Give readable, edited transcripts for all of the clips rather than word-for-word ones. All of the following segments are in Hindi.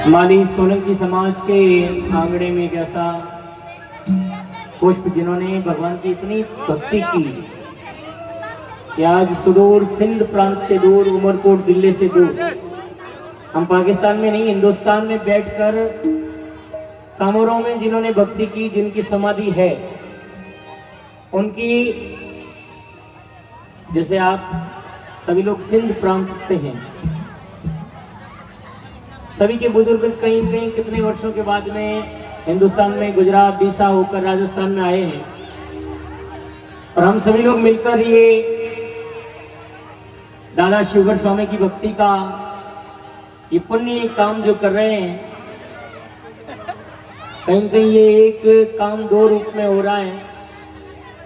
माली सोलंकी समाज के आंगणे में एक ऐसा पुष्प जिन्होंने भगवान की इतनी भक्ति की कि आज सुदूर सिंध प्रांत से दूर, उमरकोट दिल्ली से दूर, हम पाकिस्तान में नहीं हिंदुस्तान में बैठकर समारोह में जिन्होंने भक्ति की, जिनकी समाधि है, उनकी, जैसे आप सभी लोग सिंध प्रांत से हैं, सभी के बुजुर्ग कहीं कहीं कितने वर्षों के बाद में हिंदुस्तान में गुजरात डीसा होकर राजस्थान में आए हैं, और हम सभी लोग मिलकर ये दादा शिवगर स्वामी की भक्ति का ये पुण्य काम जो कर रहे हैं, कहीं कहीं ये एक काम दो रूप में हो रहा है,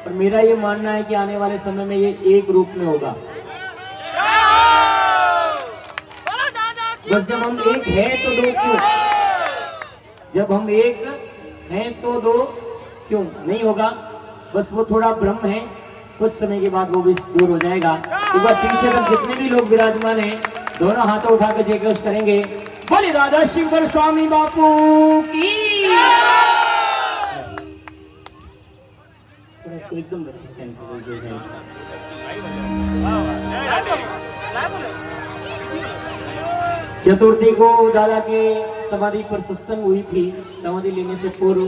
और मेरा ये मानना है कि आने वाले समय में ये एक रूप में होगा। बस जब हम एक हैं तो दो क्यों, जब हम एक हैं तो दो क्यों नहीं होगा। बस वो थोड़ा भ्रम है, कुछ समय के बाद वो भी दूर हो जाएगा। एक बार पीछे तक जितने भी लोग विराजमान हैं, दोनों हाथों उठा कर जय घोष करेंगे, बोले दादा शिवगर स्वामी बापू की। इसको एकदम चतुर्थी को दादा के समाधि पर सत्संग हुई थी, समाधि लेने से पूर्व,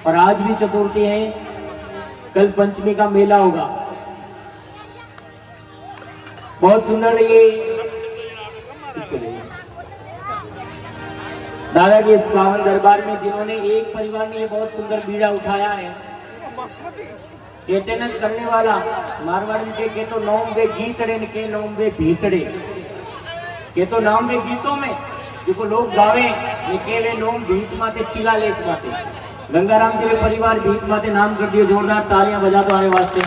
और आज भी चतुर्थी है, कल पंचमी का मेला होगा। बहुत सुंदर ये दादा के इस पावन दरबार में जिन्होंने एक परिवार ने ये बहुत सुंदर बीड़ा उठाया है, कहते न करने वाला मारवाड़ी के तो नौम वे गीतड़े के नौम वे भीतड़े के तो नाम वे गीतों में जो लोग गावे निकेले नोम भीत माते शिलालेख माते। गंगाराम जी के परिवार भीत माते नाम कर दिए, जोरदार तालियां बजा दो हमारे वास्ते।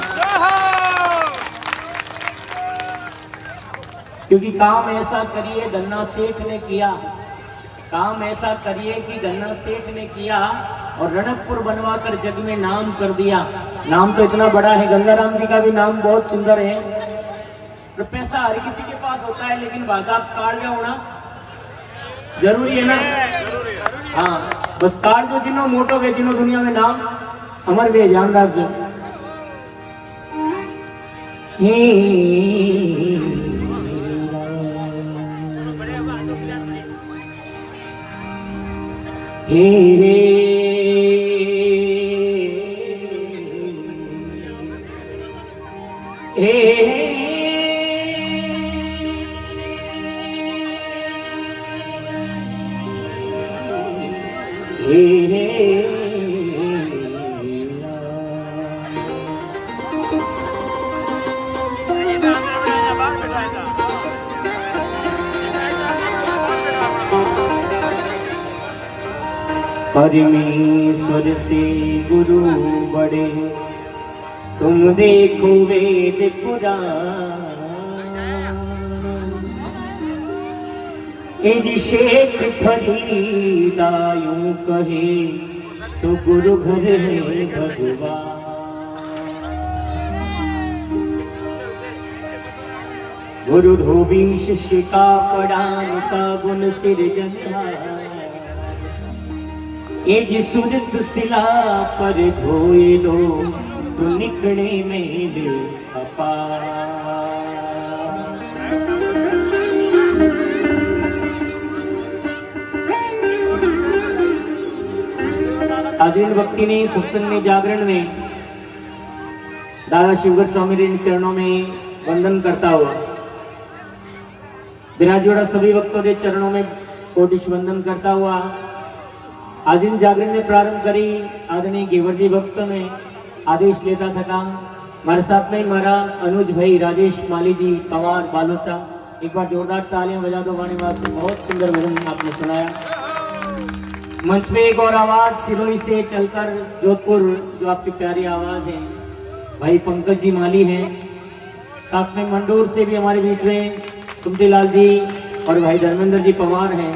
क्योंकि काम ऐसा करिए धन्ना सेठ ने किया, काम ऐसा करिए कि धन्ना सेठ ने किया और रणकपुर बनवा कर जग में नाम कर दिया। नाम तो इतना बड़ा है, गंगाराम जी का भी नाम बहुत सुंदर है। पैसा हर किसी के पास होता है, लेकिन भाषा कार्ड का होना जरूरी है ना। हाँ, बस कार्ड जो जिन्हों मोटो गए, जिन्हों दुनिया में नाम अमर वे जानदार से परमेश्वर से गुरु बड़े, तुम देखो वेद पुराण। जी शेख फरीदा यूं कहे तो गुरु घर है भगवान। गुरु धोबी शिष्य का पढ़ान साबुन सिरजनहा। जी सूरत सिला पर धोए लो तो निकले मेले अपार। आजीवन भक्ति ने, सत्संग ने, जागरण में दादा शिवगर स्वामी के चरणों में वंदन करता हुआ विराजोड़ा सभी भक्तों के चरणों में कोटिश वंदन करता हुआ आज इन जागरण ने प्रारंभ करी। आदरणीय गेवर जी भक्त ने आदेश लेता थका। हमारे साथ में हमारा अनुज भाई राजेश माली जी पवार बालोत्रा, एक बार जोरदार तालियां बजा दो वाणी वास्ते। बहुत सुंदर भजन आपने सुनाया। मंच में एक और आवाज सिरोही से चलकर जोधपुर, जो आपकी प्यारी आवाज है, भाई पंकज जी माली हैं। साथ में मंडोर से भी हमारे बीच में सुमती लाल जी और भाई धर्मेंद्र जी पवार हैं।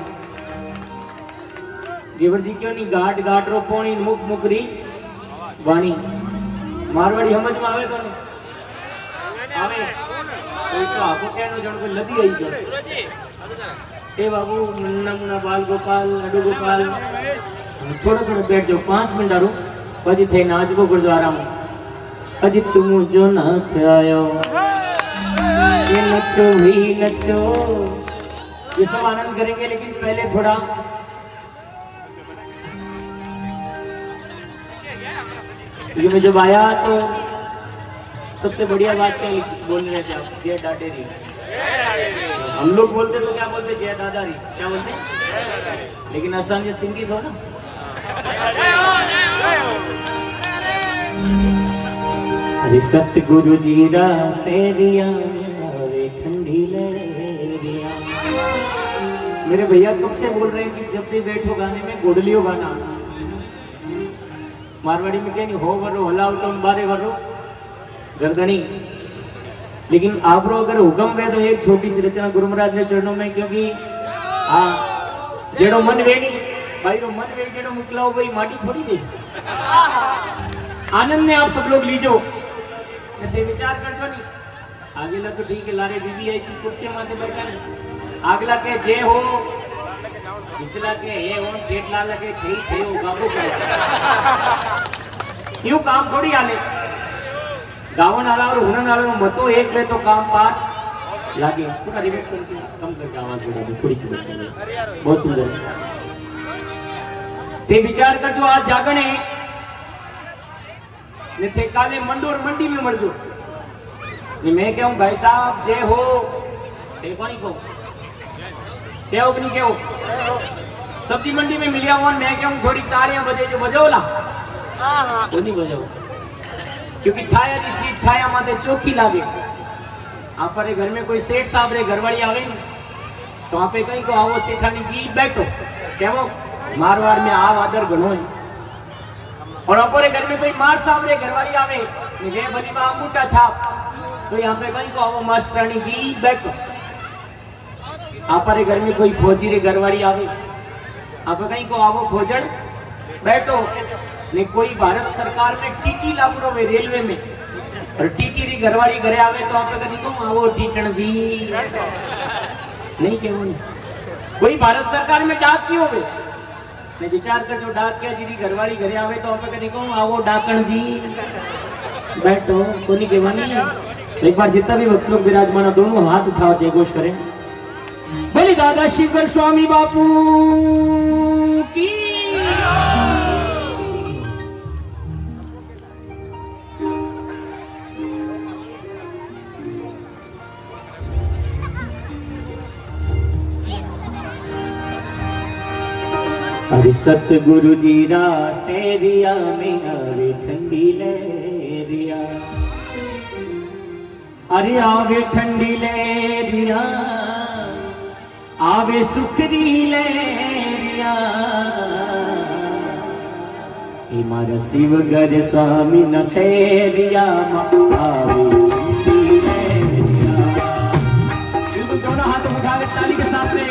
गेवर जी क्यों नहीं गाट गाट रो पोणी मुख मुकरी वाणी मारवाड़ी समझ में आवे तो नहीं आवे कोई तो आपको कहनो जण को लदी आई गयो ए बाबू मुन्ना मुन्ना बाल गोपाल अडू गोपाल थोड़ा थोड़ा बैठ जाओ 5 मिनट आरो પછી થઈ નાચવો ગુરુદ્વારામાં अजी तुम जो नाच आयो ये नचो ही नचो ये सब आनंद करेंगे लेकिन पहले थोड़ा क्योंकि मैं जब आया तो सबसे बढ़िया बात क्या बोल रहे थे आप जय दादेरी हम लोग बोलते तो क्या बोलते जय दादारी क्या बोलते लेकिन आसान ये सिंधी था ना अरे सतगुरु जी रा फेरिया वे ठंडी लहरिया मेरे भैया कब से बोल रहे हैं कि जब भी बैठो गाने में गोडलियो गाना मारवाड़ी में क्या नहीं हो वरो हलाओ तो बारे वरो गर्दनी लेकिन आप रो अगर हुक्म वे तो एक छोटी सी रचना गुरु महाराज ने चरणों में क्योंकि हाँ जेड़ो मन वे नहीं भाई रो मन वे जेड़ो मुकलाओ भाई माटी थोड़ी नहीं आनंद में आप सब लोग लीजो थे विचार करजो नहीं आगेला तो ठीक है लारे बीबी आई की कुर्सी माथे बैठा आगला के जे हो पिछला के ये हो ठेठला लगे थे हो गाबो यूं काम थोड़ी आले गावन आला और हुनन आला मतो एक वे तो काम पार लागे थोड़ा रिपीट करके कम करके आवाज बढ़ा दो थोड़ी सी बहुत सुंदर ते विचार करजो आज जागणे ने थे काले मंडोर मंडी में मर जो ने मैं कहूं भाई साहब जय हो ते कोई को क्या हो नहीं क्या हो सब्जी मंडी में मिलिया हुआ मैं कहूं थोड़ी तालियां बजे जो बजोला वो नहीं बजाओ क्योंकि ठाया की चीज ठाया माते चोखी लागे आप पर घर में कोई सेठ साहब रे घरवाली आवे न तो आप कहीं को आओ सेठानी जी बैठो क्या वो मारवाड़ में आव आदर घणो है और अपने घर में कोई मार साहब रे घरवाली आवे वे भली बा अंगूठा छाप तो यहाँ पे कहीं को आओ मास्टरानी जी बैठो आपरे घर में कोई फौजी रे घरवाली आवे आप कहीं को आओ फौजन बैठो ने कोई भारत सरकार में टीटी लागू वे रेलवे में और टीटी री घरवाली घरे आवे तो आप कहीं को आओ टीटण जी नहीं केवो नहीं कोई भारत सरकार में डाक क्यों होवे ने विचार कर जो डाकिया जी की घरवाली घरे आवे तो आप कहीं को आओ डाकण जी बैठो कोनी केवानी एक बार जितना भी भक्त लोग विराजमान दोनों हाथ उठाओ जय घोष करें बोले दादा शिवकर स्वामी बापू की अरे सतगुरु जी रा सेरिया में आवे ठंडी लहरिया अरे आवे ठंडी लहरिया आवे सुखरी लहरिया मारा शिवगर स्वामी न सेरिया आवे दोनों हाथ उठावे ताली के साथ में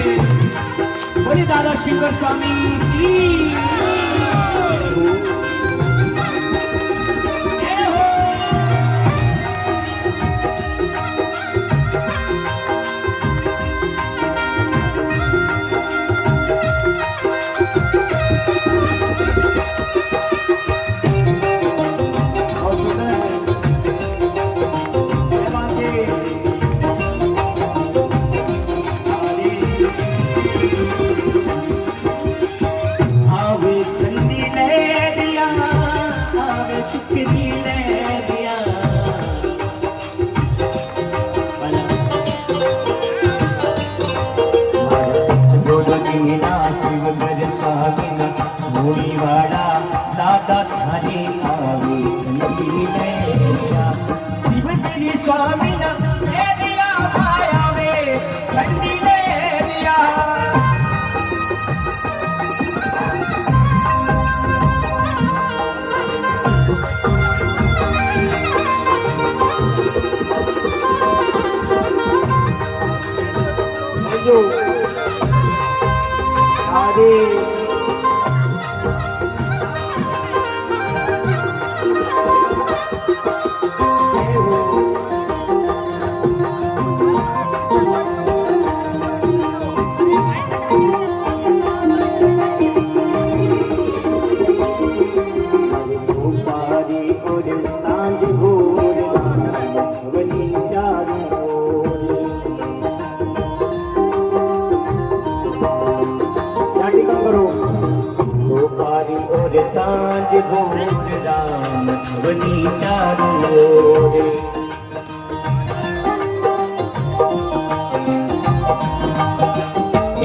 बोले दादा शिवकर स्वामी की सांझ भोर राम ध्वनि चारों ओर।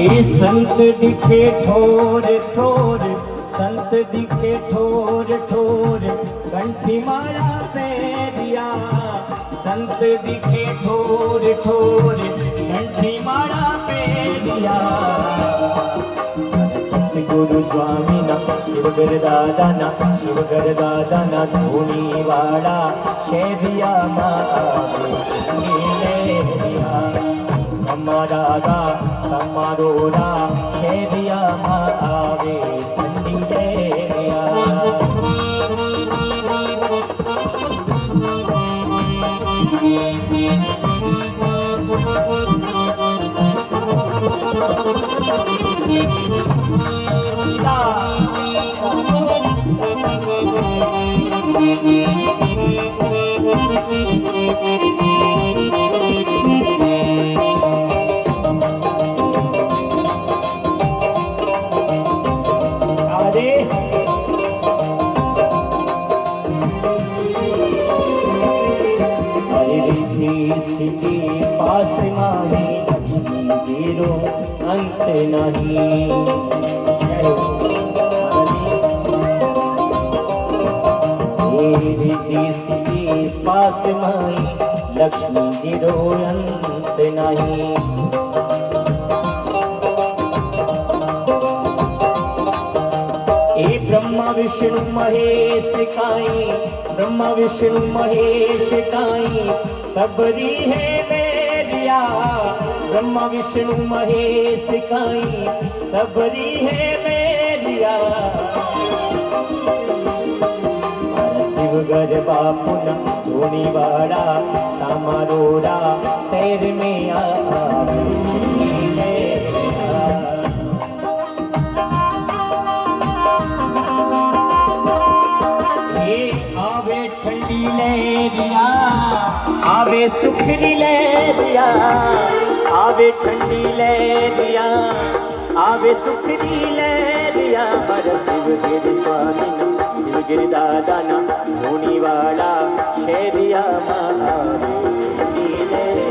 ये संत दिखे ठोर ठोर, संत दिखे ठोर ठोर, कंठी माला पैरिया। संत दिखे ठोर ठोर, कंठी माला पैरिया। गुरु स्वामी ना शिवगर दादा ना, शिवगर दादा ना धूनी वाला शेरिया समारागा समारोरा शेरिया आवे ठंडी देरिया। पास माही जीरो अंत नहीं। पास माही लक्ष्मी जीरो अंत नहीं। ए ब्रह्मा विष्णु महेश काई, ब्रह्मा विष्णु महेश काई सबरी है मेरिया। ब्रह्मा विष्णु महेश काई सबरी है मेरिया। शिवगर बापू ना धोनी वाला समारोरा शहर में आवे ठंडी लहरिया, आवे सुखरी लहरिया। आवे ठंडी लहरिया, आवे सुखरी लहरिया। हर शिवगिर स्वामी ना, शिवगिर दादा ना धोनी वाला शेरिया महावे लहरिया।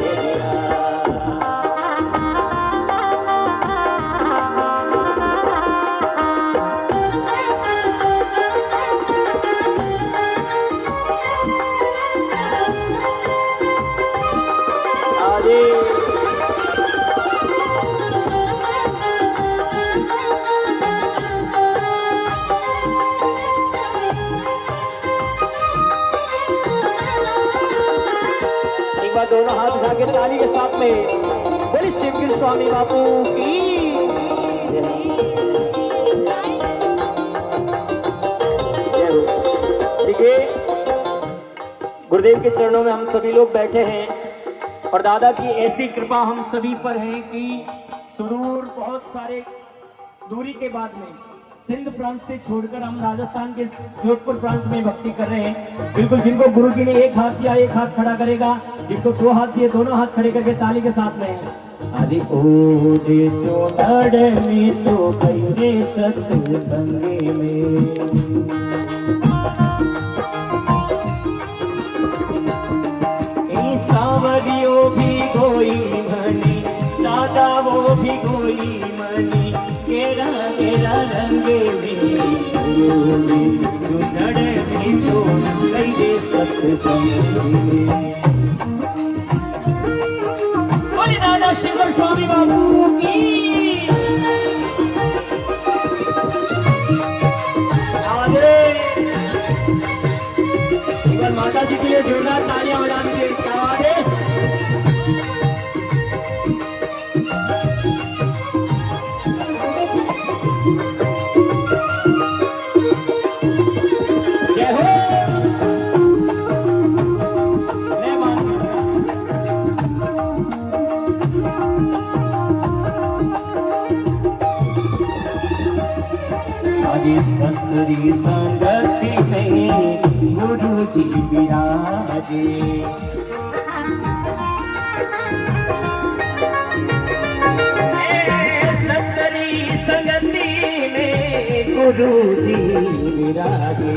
दोनों हाथ उठा के ताली के साथ में बोले शिवगिर स्वामी बापू की। देखिए गुरुदेव के चरणों में हम सभी लोग बैठे हैं और दादा की ऐसी कृपा हम सभी पर है कि सुदूर बहुत सारे दूरी के बाद में सिंध प्रांत से छोड़कर हम राजस्थान के जोधपुर प्रांत में भक्ति कर रहे हैं। बिल्कुल जिनको गुरु जी ने एक हाथ दिया एक हाथ खड़ा करेगा, जिनको दो हाथ दिए दोनों हाथ खड़े करके ताली के साथ में। अरे ओ दे चोनड़ में तो कई सत्संग में। सावरियो भी गोई मनी, दादा वो भी गोई मनी। केरा केरा रंगे में चुनड़ में तो कई सत्संग में। बोले दादा शिव स्वामी बाबू की। माता जी के लिए जोरदार तालियां बजा दीजिए। क्या बात है। जय हो। मैं आदि संतरी संगति में गुरु जी विराजे। संतरी संगति में गुरु जी विराजे।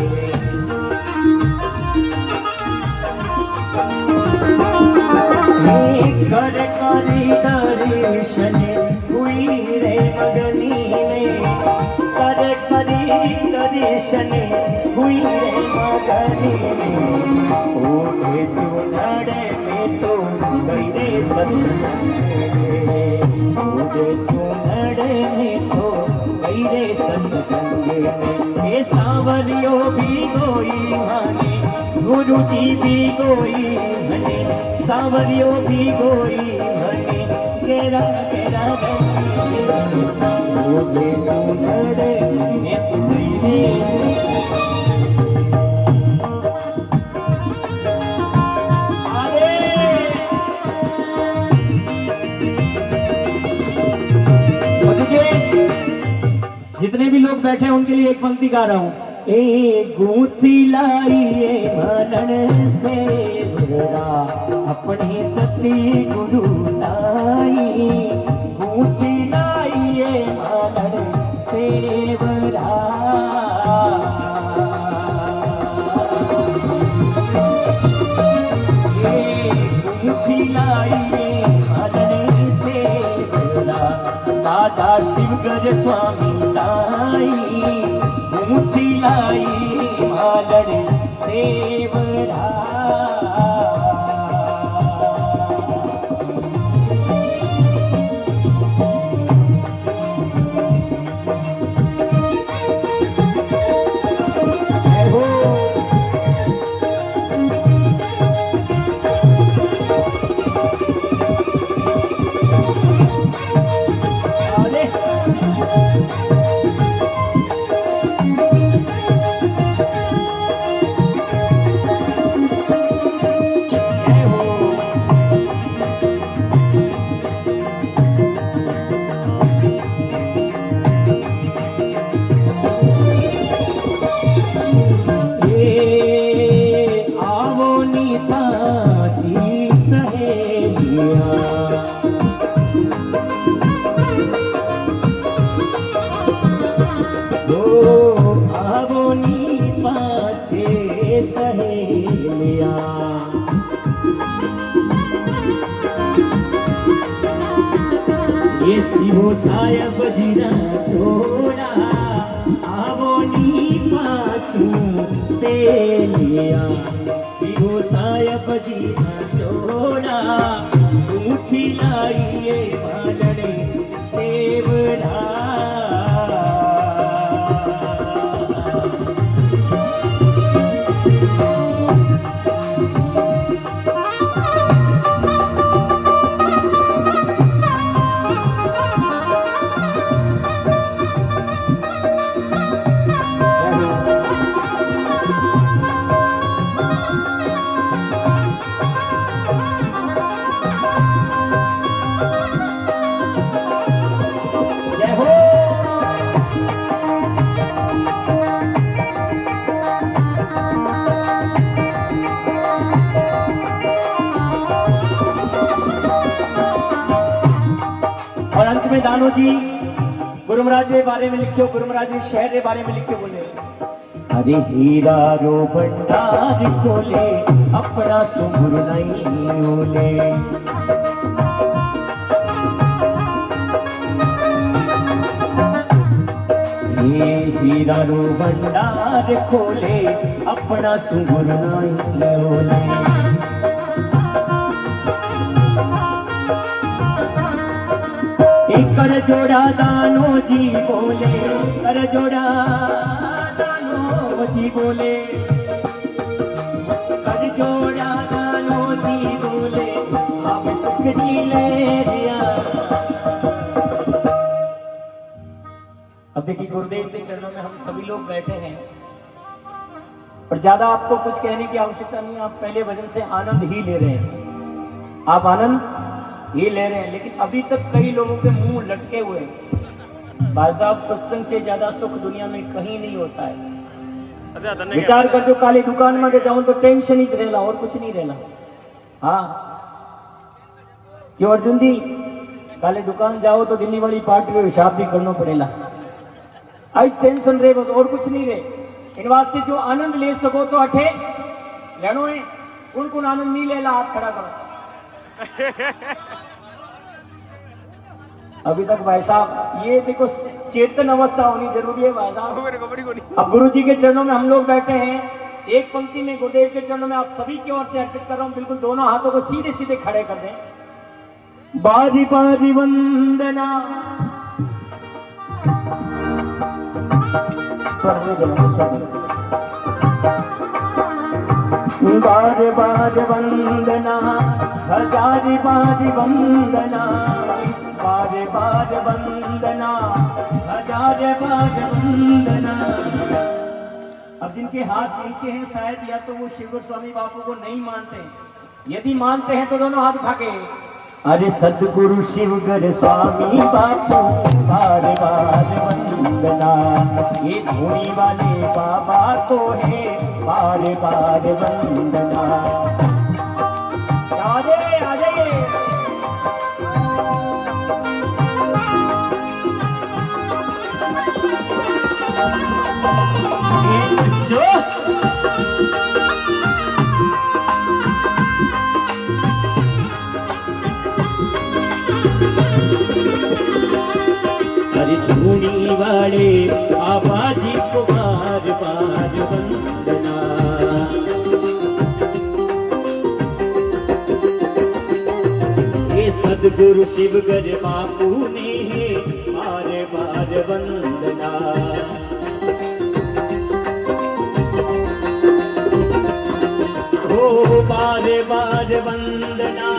कर करी दर्शन हुई रे मगनी में, कर करी दर्शन हुई रे मगनी में, ओढ़े चुनड़ में तो गई रे सत्संग में, ओढ़े चुनड़ में तो गई रे सत्संग में। ये सांवरियो भी गोई माने, गुरु जी भी गोई भने, सांवरियो भी गोई भने, केरा केरा ओढ़े चुनड़ में तो गई रे। जितने भी लोग बैठे हैं उनके लिए एक पंक्ति गा रहा हूँ। ए गूंथी लाइए मनन से भरा, अपने सती गुरु लाई, गूंथी लाइए मनन से भरा, गूंथी लाइए मनन से भरा, दादा शिवगर स्वामी लाई, गूंथी लाई मालन सेवरा। ये शिवो सायब जीना छोड़ा, आवो नी पाछू से लिया, शिवो सायब जीना छोड़ा, गूंथी लाइए मालने सेवरा। और अंत में दानो जी गुरु महाराज के बारे में लिखियो, गुरु महाराज के शहर के बारे में लिखियो, बोले अरे हीरा रो भंडार खोले, अपना सुगुरु नहीं ओले, ये हीरा रो भंडार खोले, अपना सुगुरु नहीं ओले। कर जोड़ा दानो जी बोले, कर जोड़ा दानो जी बोले, कर जोड़ा दानो जी बोले, अब सुख जी ले दिया। अब देखिए गुरुदेव के चरणों में हम सभी लोग बैठे हैं और ज्यादा आपको कुछ कहने की आवश्यकता नहीं, आप पहले भजन से आनंद ही ले रहे हैं, आप आनंद ये ले रहे हैं। लेकिन अभी तक कई लोगों के मुंह लटके हुए हैं। भाई साहब, सत्संग से ज्यादा सुख दुनिया में कहीं नहीं होता है। विचार कर, जो काली दुकान में जाऊं तो टेंशन ही रहला और कुछ नहीं रहला। हाँ क्यों अर्जुन जी, काले दुकान जाओ तो दिल्ली वाली पार्टी में हिसाब भी करना पड़ेगा। आज टेंशन रहे बस और कुछ नहीं रहे। इन वास्ते जो आनंद ले सको तो अठे लेनो है, उनको आनंद नहीं लेला हाथ खड़ा करो। अभी तक भाई साहब ये देखो चेतन अवस्था होनी जरूरी है भाई साहब। अब गुरु जी के चरणों में हम लोग बैठे हैं, एक पंक्ति में गुरुदेव के चरणों में आप सभी की ओर से अर्पित कर रहा हूं, बिल्कुल दोनों हाथों को सीधे सीधे खड़े कर दें। बारी बारी वंदना बार बार वंदना, हजारी बारी वंदना, बार बार वंदना, हजार बार वंदना। अब जिनके हाथ नीचे हैं शायद या तो वो शिव गोस्वामी बापू को नहीं मानते, यदि मानते हैं तो दोनों हाथ उठा के अरे सतगुरु शिव गोस्वामी बापू बार बार वंदना, ये धूनी वाले बाबा को है बार बार वंदना। आ जाइए अरे धूनी वाले बाबा जी को बार बार वंदना। ये सदगुरु शिव गर बापू ने है बार बार वंदना। ओ बार बार वंदना,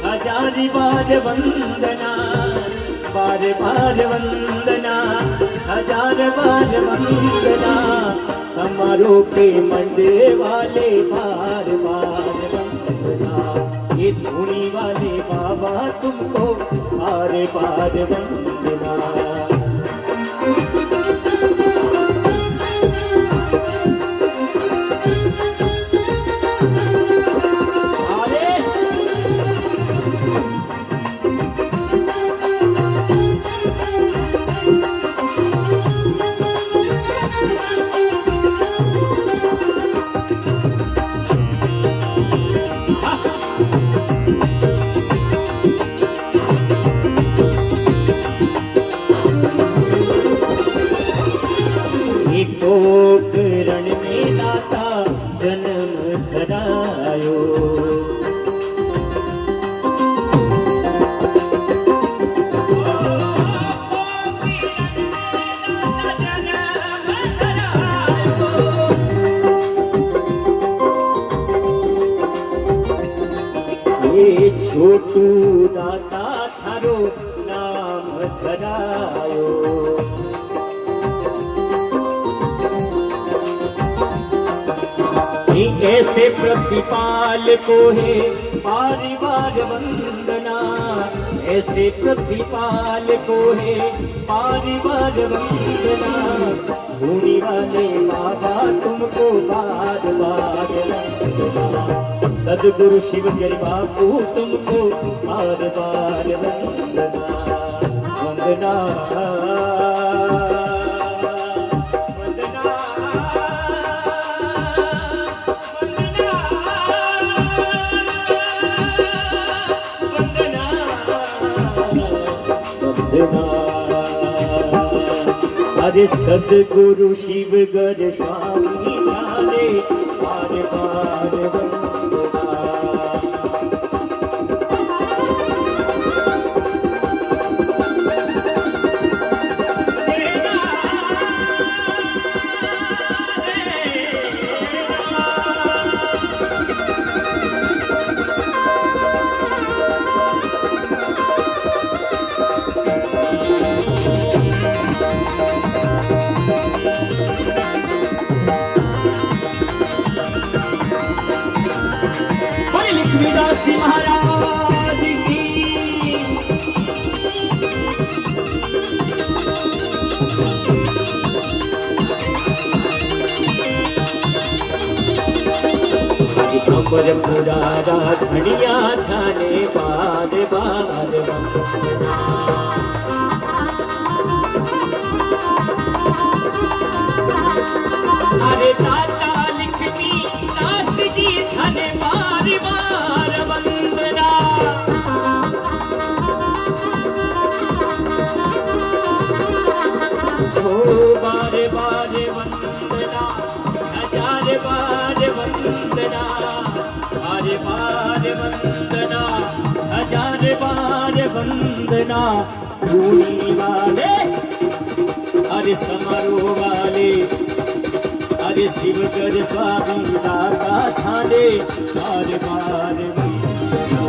हजारी बार वंदना, बार बार वंदना, हजार बार वंदना। समारोह के मंडे वाले बार बार वंदना, ये धूनी वाले बाबा तुमको बार बार वंदना। रण में दाता जन्म धरायो, ये छोटू दाता थारो नाम धरायो। ऐसे प्रतिपाल को है बारी बार वंदना, ऐसे प्रतिपाल को है बारी बार वंदना। धूनी वाले बाबा तुमको बार बार वंदना, सदगुरु शिव गिर बापू तुमको बार बार वंदना। वंदना अरे सदगुरु शिव गोस्वामी जाने बार बार वंदना। लक्ष्मीदासी महाराज की अमर पुरारा धनिया थाने बाद बाद शिवकर स्वामी दाता ठाणे बार बार वंदना।